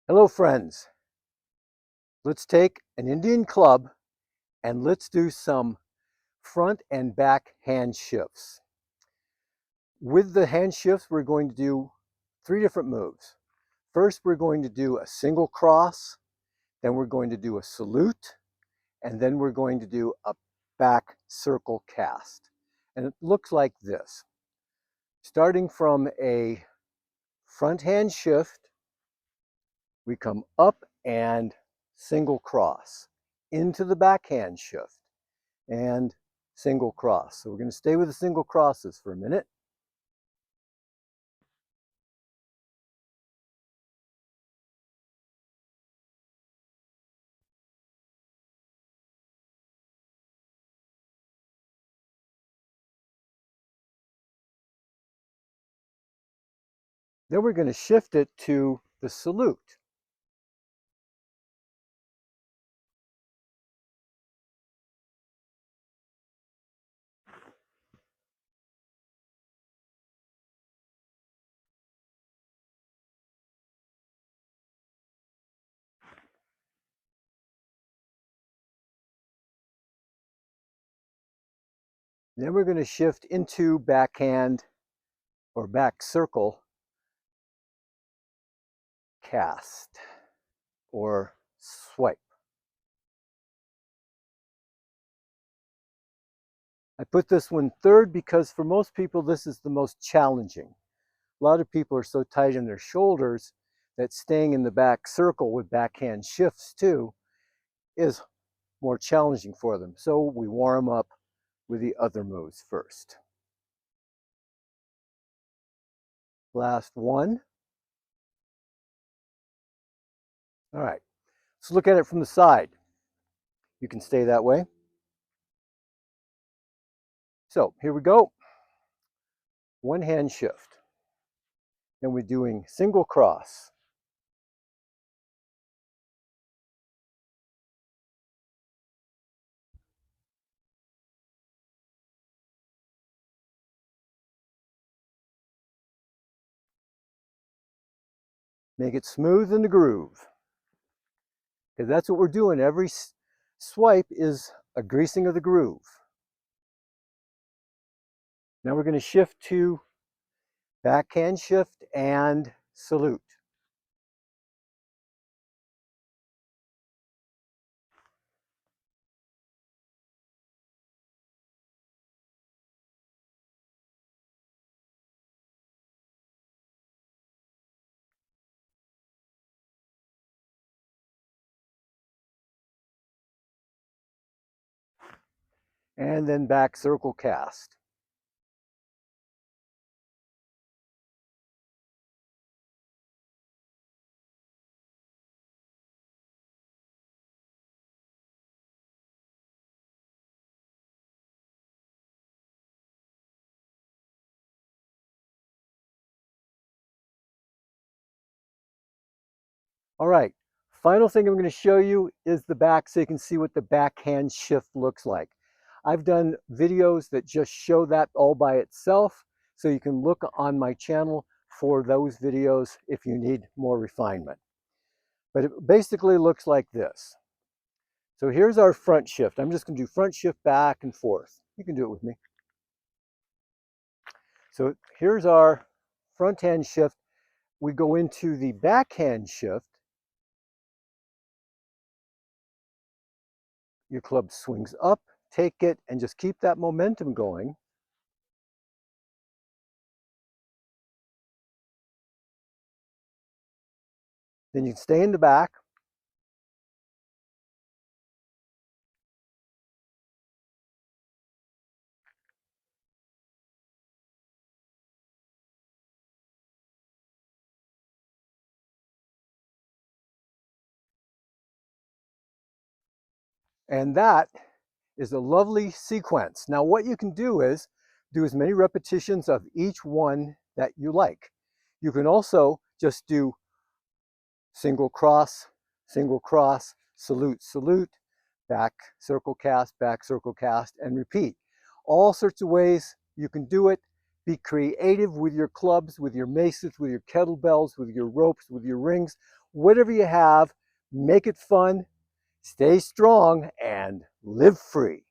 Hello friends, let's take an Indian club and let's do some front and back hand shifts. With the hand shifts, we're going to do three different moves. First, we're going to do a single cross, then we're going to do a salute, and then we're going to do a back circle cast. And it looks like this. Starting from a front hand shift, we come up and single cross into the backhand shift and single cross. So we're going to stay with the single crosses for a minute. Then we're going to shift it to the salute. Then we're going to shift into backhand or back circle cast or swipe. I put this one third because for most people this is the most challenging. A lot of people are so tight in their shoulders that staying in the back circle with backhand shifts too is more challenging for them. So we warm up with the other moves first. Last one. All right, let's look at it from the side. You can stay that way. So here we go. One hand shift. Then we're doing single cross. Make it smooth in the groove. Because that's what we're doing. Every swipe is a greasing of the groove. Now we're going to shift to backhand shift and salute. And then back circle cast. All right, final thing I'm going to show you is the back so you can see what the backhand shift looks like. I've done videos that just show that all by itself, so you can look on my channel for those videos if you need more refinement. But it basically looks like this. So here's our front shift. I'm just going to do front shift back and forth. You can do it with me. So here's our front hand shift. We go into the backhand shift. Your club swings up, take it, and just keep that momentum going. Then you can stay in the back. And that is a lovely sequence. Now what you can do is do as many repetitions of each one that you like. You can also just do single cross, salute, salute, back circle cast, and repeat. All sorts of ways you can do it. Be creative with your clubs, with your maces, with your kettlebells, with your ropes, with your rings, whatever you have, make it fun, stay strong, and live free.